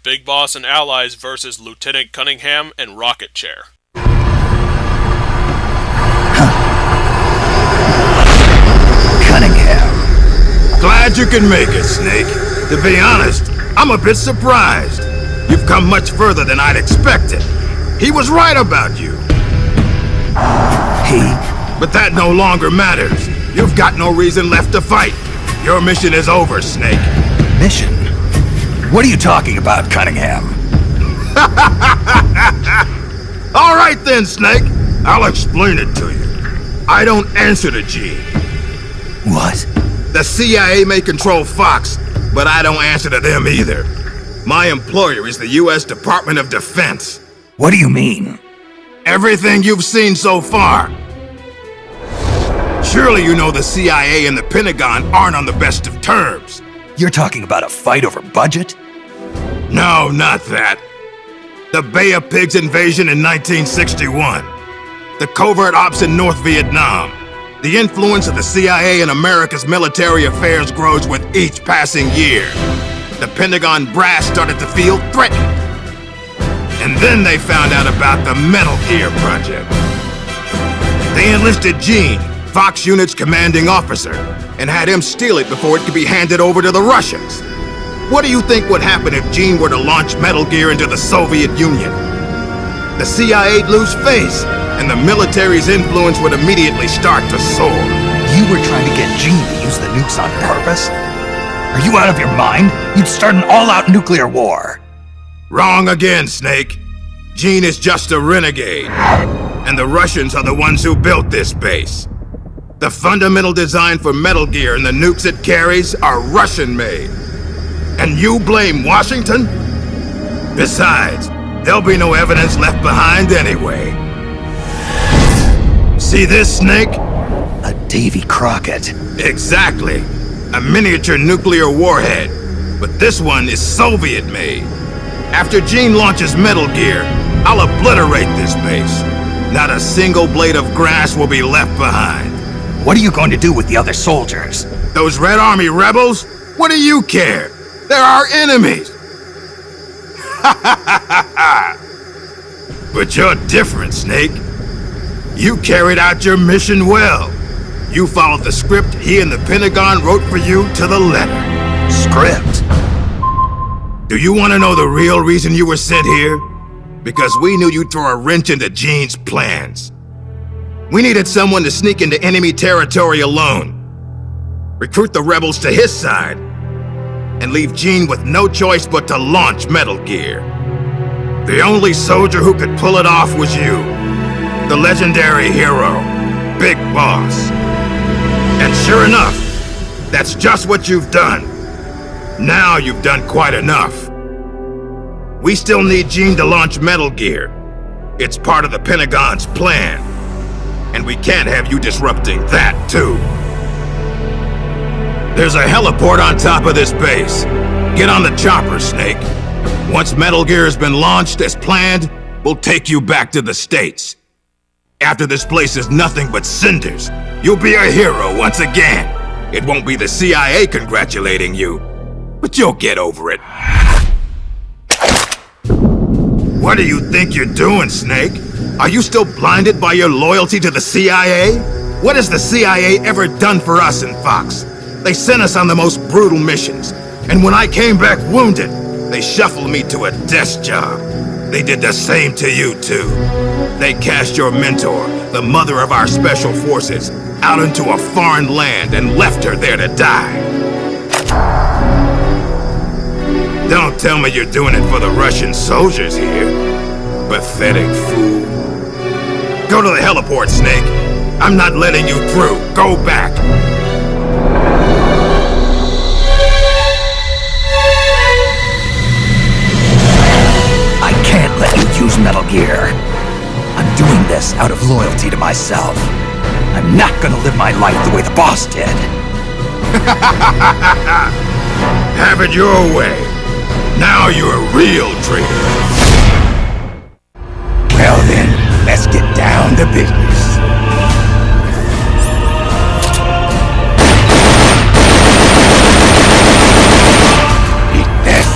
Big Boss and allies versus Lieutenant Cunningham and Rocket Chair. Cunningham. Glad you can make it, Snake. To be honest, I'm a bit surprised. You've come much further than I'd expected. He was right about you. But that no longer matters. You've got no reason left to fight. Your mission is over, Snake. Mission? What are you talking about, Cunningham? All right then, Snake. I'll explain it to you. I don't answer to Gene. What? The CIA may control Fox, but I don't answer to them either. My employer is the U.S. Department of Defense. What do you mean? Everything you've seen so far. Surely you know the CIA and the Pentagon aren't on the best of terms. You're talking about a fight over budget? No, not that. The Bay of Pigs invasion in 1961. The covert ops in North Vietnam. The influence of the CIA in America's military affairs grows with each passing year. The Pentagon brass started to feel threatened. And then they found out about the Metal Gear project. They enlisted Gene, Fox Unit's commanding officer, and had him steal it before it could be handed over to the Russians. What do you think would happen if Gene were to launch Metal Gear into the Soviet Union? The CIA'd lose face, and the military's influence would immediately start to soar. You were trying to get Gene to use the nukes on purpose? Are you out of your mind? You'd start an all-out nuclear war. Wrong again, Snake. Gene is just a renegade. And the Russians are the ones who built this base. The fundamental design for Metal Gear and the nukes it carries are Russian-made. And you blame Washington? Besides, there'll be no evidence left behind anyway. See this, Snake? A Davy Crockett. Exactly. A miniature nuclear warhead. But this one is Soviet-made. After Gene launches Metal Gear, I'll obliterate this base. Not a single blade of grass will be left behind. What are you going to do with the other soldiers? Those Red Army rebels? What do you care? They're our enemies! But you're different, Snake. You carried out your mission well. You followed the script he and the Pentagon wrote for you to the letter. Script? Do you want to know the real reason you were sent here? Because we knew you'd throw a wrench into Gene's plans. We needed someone to sneak into enemy territory alone, recruit the rebels to his side, and leave Gene with no choice but to launch Metal Gear. The only soldier who could pull it off was you, the legendary hero, Big Boss. And sure enough, that's just what you've done. Now you've done quite enough. We still need Gene to launch Metal Gear. It's part of the Pentagon's plan. And we can't have you disrupting that, too. There's a heliport on top of this base. Get on the chopper, Snake. Once Metal Gear has been launched as planned, we'll take you back to the States. After this place is nothing but cinders, you'll be a hero once again. It won't be the CIA congratulating you, but you'll get over it. What do you think you're doing, Snake? Are you still blinded by your loyalty to the CIA? What has the CIA ever done for us in Fox? They sent us on the most brutal missions, and when I came back wounded, they shuffled me to a desk job. They did the same to you, too. They cast your mentor, the mother of our special forces, out into a foreign land and left her there to die. Don't tell me you're doing it for the Russian soldiers here. Pathetic fool. Go to the heliport, Snake. I'm not letting you through. Go back. I can't let you use Metal Gear. I'm doing this out of loyalty to myself. I'm not gonna live my life the way the boss did. Have it your way. Now you're a real traitor. Well then, let's get down to business. Eat this.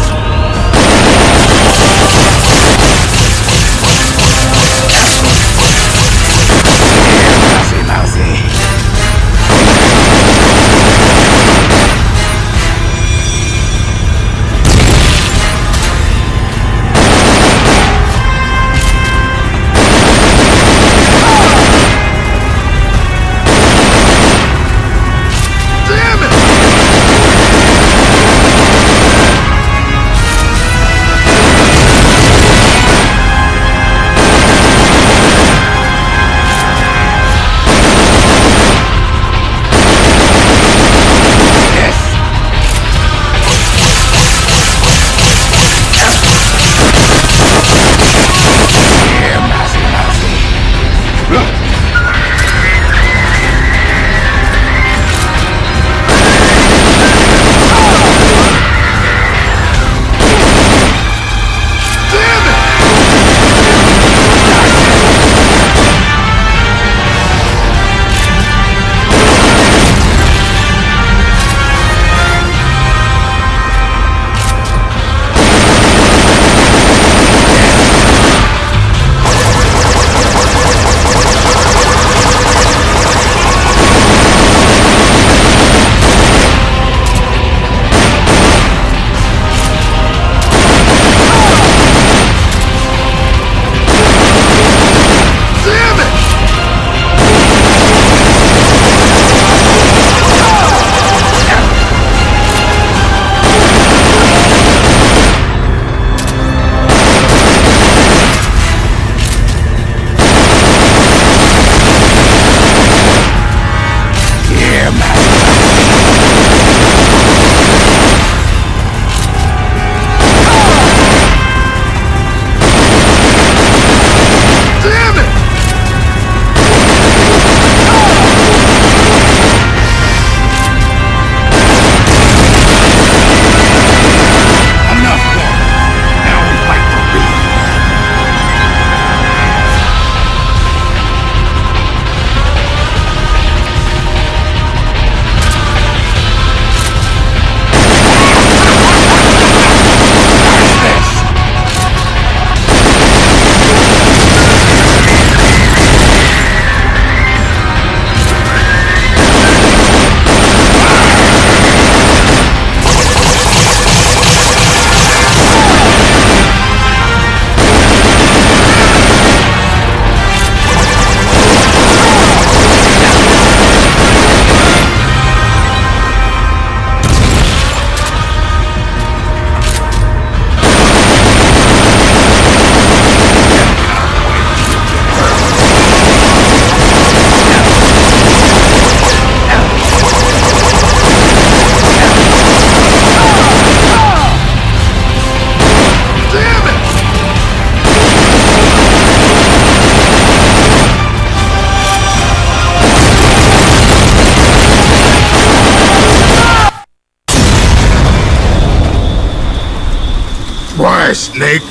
Quiet, Snake!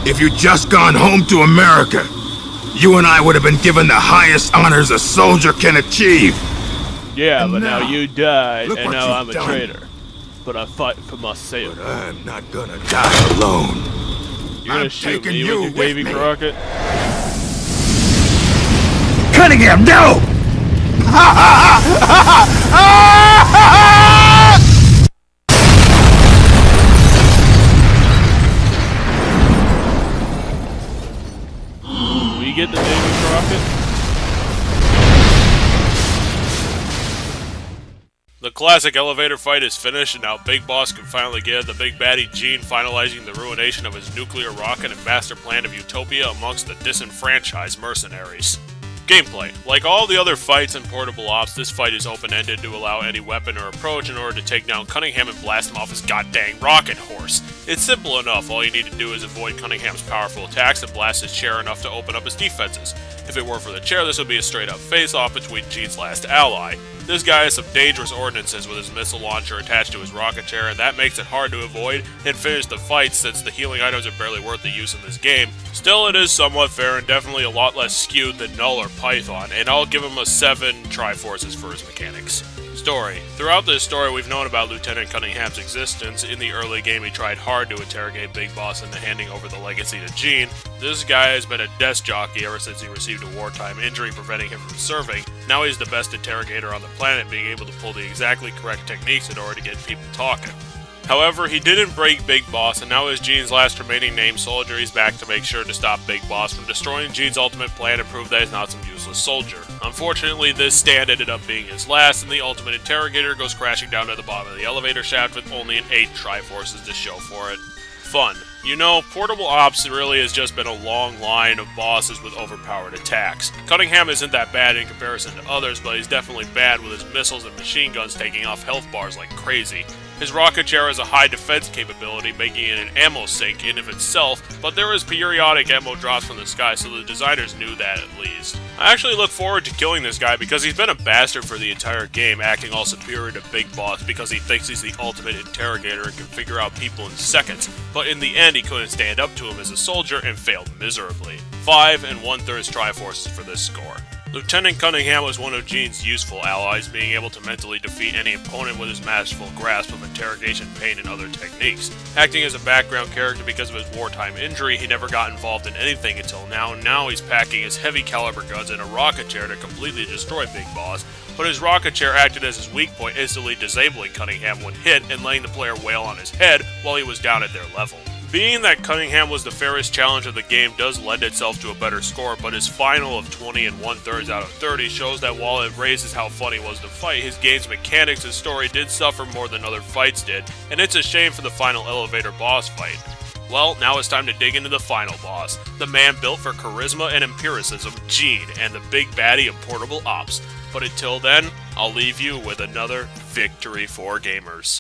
If you'd just gone home to America, you and I would have been given the highest honors a soldier can achieve. Yeah, And but now now, you died, look and what now you've I'm a done. traitor. But I fight for myself. But I'm not gonna die alone. You're gonna I'm shoot taking me you with your with Davy me. Crockett? Cunningham, no! We get the Davy Crockett? The classic elevator fight is finished, and now Big Boss can finally get the big baddie Gene finalizing the ruination of his nuclear rocket and master plan of utopia amongst the disenfranchised mercenaries. Gameplay. Like all the other fights in Portable Ops, this fight is open-ended to allow any weapon or approach in order to take down Cunningham and blast him off his goddamn rocket horse. It's simple enough, all you need to do is avoid Cunningham's powerful attacks and blast his chair enough to open up his defenses. If it were for the chair, this would be a straight-up face-off between Gene's last ally. This guy has some dangerous ordnances with his missile launcher attached to his rocket chair, and that makes it hard to avoid and finish the fight since the healing items are barely worth the use in this game. Still, it is somewhat fair and definitely a lot less skewed than Null or Python, and I'll give him a 7 Triforces for his mechanics. Story. Throughout this story, we've known about Lieutenant Cunningham's existence. In the early game, he tried hard to interrogate Big Boss into handing over the legacy to Gene. This guy has been a desk jockey ever since he received a wartime injury preventing him from serving. Now he's the best interrogator on the planet, being able to pull the exactly correct techniques in order to get people talking. However, he didn't break Big Boss, and now as Gene's last remaining named soldier, he's back to make sure to stop Big Boss from destroying Gene's ultimate plan and prove that he's not some useless soldier. Unfortunately, this stand ended up being his last, and the ultimate interrogator goes crashing down to the bottom of the elevator shaft with only an 8 Triforces to show for it. Fun. You know, Portable Ops really has just been a long line of bosses with overpowered attacks. Cunningham isn't that bad in comparison to others, but he's definitely bad with his missiles and machine guns taking off health bars like crazy. His rocket chair has a high defense capability, making it an ammo sink in of itself, but there is periodic ammo drops from the sky, so the designers knew that at least. I actually look forward to killing this guy because he's been a bastard for the entire game, acting all superior to Big Boss because he thinks he's the ultimate interrogator and can figure out people in seconds, but in the end he couldn't stand up to him as a soldier and failed miserably. 5 1/3 Triforces for this score. Lieutenant Cunningham was one of Gene's useful allies, being able to mentally defeat any opponent with his masterful grasp of interrogation, pain, and other techniques. Acting as a background character because of his wartime injury, he never got involved in anything until now, and now he's packing his heavy caliber guns in a rocket chair to completely destroy Big Boss, but his rocket chair acted as his weak point, instantly disabling Cunningham when hit and letting the player wail on his head while he was down at their level. Being that Cunningham was the fairest challenge of the game does lend itself to a better score, but his final of 20 1/3 out of 30 shows that while it raises how fun he was to fight, his game's mechanics and story did suffer more than other fights did, and it's a shame for the final elevator boss fight. Well, now it's time to dig into the final boss, the man built for charisma and empiricism, Gene, and the big baddie of Portable Ops. But until then, I'll leave you with another victory for gamers.